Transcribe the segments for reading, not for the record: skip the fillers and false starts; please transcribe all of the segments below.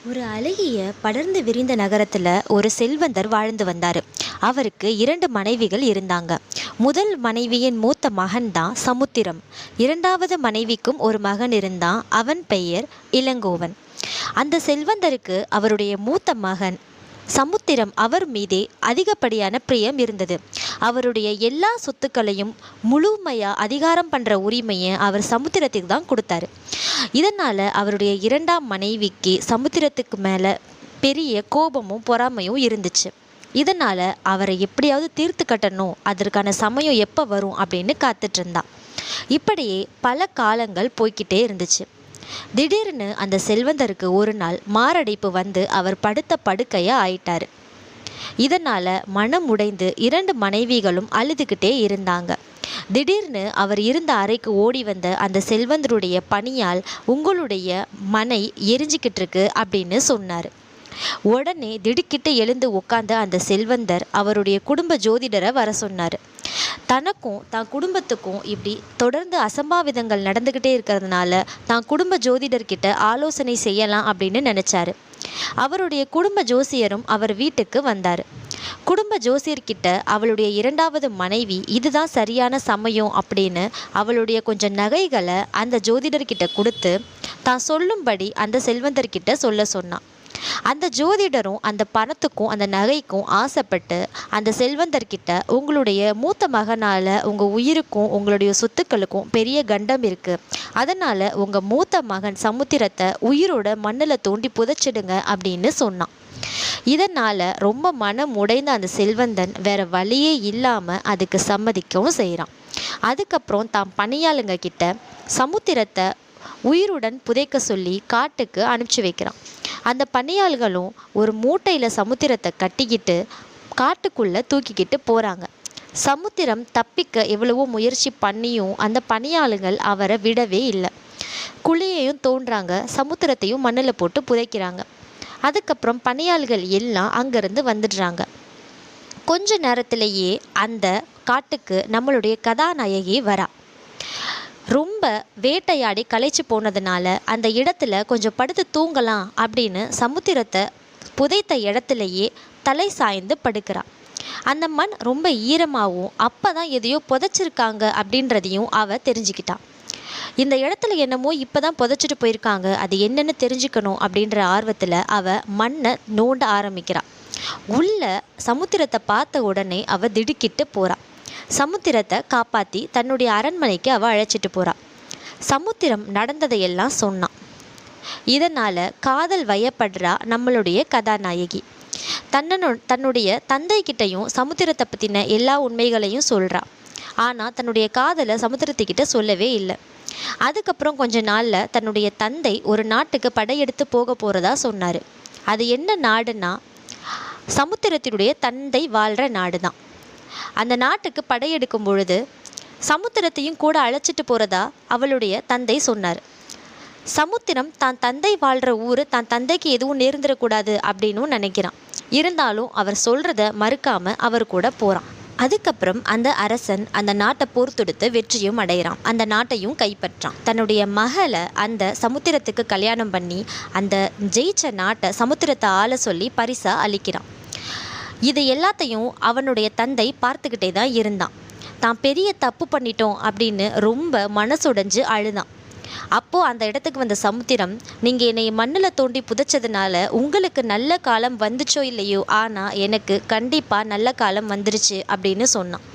ஒரு அழகிய படர்ந்து விரிந்த நகரத்துல ஒரு செல்வந்தர் வாழ்ந்து வந்தாரு. அவருக்கு 2 மனைவிகள் இருந்தாங்க. முதல் மனைவியின் மூத்த மகன் தான் சமுத்திரம். இரண்டாவது மனைவிக்கும் ஒரு மகன் இருந்தான். அவன் பெயர் இளங்கோவன். அந்த செல்வந்தருக்கு அவருடைய மூத்த மகன் சமுத்திரம் அவர் மீதே அதிகப்படியான பிரியம் இருந்தது. அவருடைய எல்லா சொத்துக்களையும் முழுமையா அதிகாரம் பண்ற உரிமையை அவர் சமுத்திரத்துக்கு தான் கொடுத்தாரு. இதனால அவருடைய இரண்டாம் மனைவிக்கு சமுத்திரத்துக்கு மேல பெரிய கோபமும் பொறாமையும் இருந்துச்சு. இதனால அவரை எப்படியாவது தீர்த்து கட்டணும், அதற்கான சமயம் எப்போ வரும் அப்படின்னு காத்துட்டு இருந்தா. இப்படியே பல காலங்கள் போய்க்கிட்டே இருந்துச்சு. திடீர்னு அந்த செல்வந்தருக்கு ஒரு நாள் மாரடைப்பு வந்து அவர் படுத்த படுக்கையா ஆயிட்டாரு. இதனால மனம் உடைந்து 2 மனைவிகளும் அழுதுகிட்டே இருந்தாங்க. திடீர்னு அவர் இருந்த அறைக்கு ஓடி வந்த அந்த செல்வந்தருடைய பணியால், உங்களுடைய மனை எரிஞ்சிக்கிட்டு இருக்கு அப்படின்னு சொன்னார். உடனே திடுக்கிட்டு எழுந்து உட்கார்ந்த அந்த செல்வந்தர் அவருடைய குடும்ப ஜோதிடரை வர சொன்னார். தனக்கும் தான் குடும்பத்துக்கும் இப்படி தொடர்ந்து அசம்பாவிதங்கள் நடந்துக்கிட்டே இருக்கிறதுனால தான் குடும்ப ஜோதிடர்கிட்ட ஆலோசனை செய்யலாம் அப்படின்னு நினச்சாரு. அவருடைய குடும்ப ஜோசியரும் அவர் வீட்டுக்கு வந்தார். குடும்ப ஜோசியர்கிட்ட அவளுடைய இரண்டாவது மனைவி இதுதான் சரியான சமயம் அப்படின்னு அவளுடைய கொஞ்சம் நகைகளை அந்த ஜோதிடர்கிட்ட கொடுத்து தான் சொல்லும்படி அந்த செல்வந்தர்கிட்ட சொல்ல சொன்னான். அந்த ஜோதிடரும் அந்த பணத்துக்கும் அந்த நகைக்கும் ஆசைப்பட்டு அந்த செல்வந்தர்கிட்ட, உங்களுடைய மூத்த மகனால் உங்கள் உயிருக்கும் உங்களுடைய சொத்துக்களுக்கும் பெரிய கண்டம் இருக்குது, அதனால் உங்கள் மூத்த மகன் சமுத்திரத்தை உயிரோட மண்ணில் தோண்டி புதைச்சிடுங்க அப்படின்னு சொன்னான். இதனால் ரொம்ப மனம் உடைந்த அந்த செல்வந்தன் வேற வழியே இல்லாமல் அதுக்கு சம்மதிக்கவும் செய்கிறான். அதுக்கப்புறம் தான் பணியாளுங்க கிட்ட சமுத்திரத்தை உயிருடன் புதைக்க சொல்லி காட்டுக்கு அனுப்பிச்சி வைக்கிறான். அந்த பணியாள்களும் ஒரு மூட்டையில் சமுத்திரத்தை கட்டிக்கிட்டு காட்டுக்குள்ளே தூக்கிக்கிட்டு போகிறாங்க. சமுத்திரம் தப்பிக்க எவ்வளவோ முயற்சி பண்ணியும் அந்த பணியாளுகள் அவரை விடவே இல்லை. குழியையும் தோன்றாங்க, சமுத்திரத்தையும் மண்ணில் போட்டு புதைக்கிறாங்க. அதுக்கப்புறம் பணியாள்கள் எல்லாம் அங்கேருந்து வந்துடுறாங்க. கொஞ்ச நேரத்திலேயே அந்த காட்டுக்கு நம்மளுடைய கதாநாயகி வரா. ரொம்ப வேட்டையாடி களைச்சு போனதுனால அந்த இடத்துல கொஞ்சம் படுத்து தூங்கலாம் அப்படின்னு சமுத்திரத்தை புதைத்த இடத்துலையே தலை சாய்ந்து படுக்கிறான். அந்த மண் ரொம்ப ஈரமாகவும் அப்போ தான் எதையோ புதைச்சிருக்காங்க அப்படின்றதையும் அவ தெரிஞ்சுக்கிட்டான். இந்த இடத்துல என்னமோ இப்போ தான் புதைச்சிட்டு போயிருக்காங்க, அது என்னன்னு தெரிஞ்சுக்கணும் அப்படின்ற ஆர்வத்தில் அவ மண்ணை நோண்ட ஆரம்பிக்கிறான். உள்ள சமுத்திரத்தை பார்த்த உடனே அவ திடுக்கிட்டு போகிறான். சமுத்திரத்தை காப்பாற்றி தன்னுடைய அரண்மனைக்கு அவள் அழைச்சிட்டு போகிறாள். சமுத்திரம் நடந்ததையெல்லாம் சொன்னான். இதனால் காதல் வயப்படுறா நம்மளுடைய கதாநாயகி. தன்னுடைய தந்தைக்கிட்டையும் சமுத்திரத்தை பற்றின எல்லா உண்மைகளையும் சொல்கிறா. ஆனால் தன்னுடைய காதலை சமுத்திரத்துக்கிட்ட சொல்லவே இல்லை. அதுக்கப்புறம் கொஞ்ச நாளில் தன்னுடைய தந்தை ஒரு நாட்டுக்கு படையெடுத்து போக போகிறதா சொன்னார். அது என்ன நாடுனா சமுத்திரத்தினுடைய தந்தை வாழ்கிற நாடு தான். அந்த நாட்டுக்கு படையெடுக்கும் பொழுது சமுத்திரத்தையும் கூட அழைச்சிட்டு போகிறதா அவளுடைய தந்தை சொன்னார். சமுத்திரம் தான் தந்தை வாழ்கிற ஊர், தான் தந்தைக்கு எதுவும் நேர்ந்துடக்கூடாது அப்படின்னு நினைக்கிறான். இருந்தாலும் அவர் சொல்கிறத மறுக்காமல் அவர் கூட போகிறான். அதுக்கப்புறம் அந்த அரசன் அந்த நாட்டை போர்த்தெடுத்து வெற்றியும் அடைகிறான். அந்த நாட்டையும் கைப்பற்றான். தன்னுடைய மகளை அந்த சமுத்திரத்துக்கு கல்யாணம் பண்ணி அந்த ஜெயிச்ச நாட்டை சமுத்திரத்தை ஆள சொல்லி பரிசா அளிக்கிறான். இது எல்லாத்தையும் அவனுடைய தந்தை பார்த்துக்கிட்டே தான் இருந்தான். தான் பெரிய தப்பு பண்ணிட்டோம் அப்படின்னு ரொம்ப மனசுடைஞ்சு அழுதான். அப்போது அந்த இடத்துக்கு வந்த சமுத்திரம், நீங்கள் என்னை மண்ணில் தோண்டி புதைச்சதுனால உங்களுக்கு நல்ல காலம் வந்துச்சோ இல்லையோ, ஆனால் எனக்கு கண்டிப்பாக நல்ல காலம் வந்துருச்சு அப்படின்னு சொன்னான்.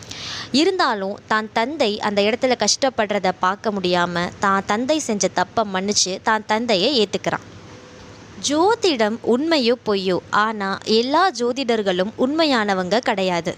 இருந்தாலும் தான் தந்தை அந்த இடத்துல கஷ்டப்படுறத பார்க்க முடியாமல் தான் தந்தை செஞ்ச தப்பை மன்னிச்சு தான் தந்தையை ஏற்றுக்கிறான். ஜோதிடம் உண்மையோ பொய்யோ, ஆனால் எல்லா ஜோதிடர்களும் உண்மையானவங்க கிடையாது.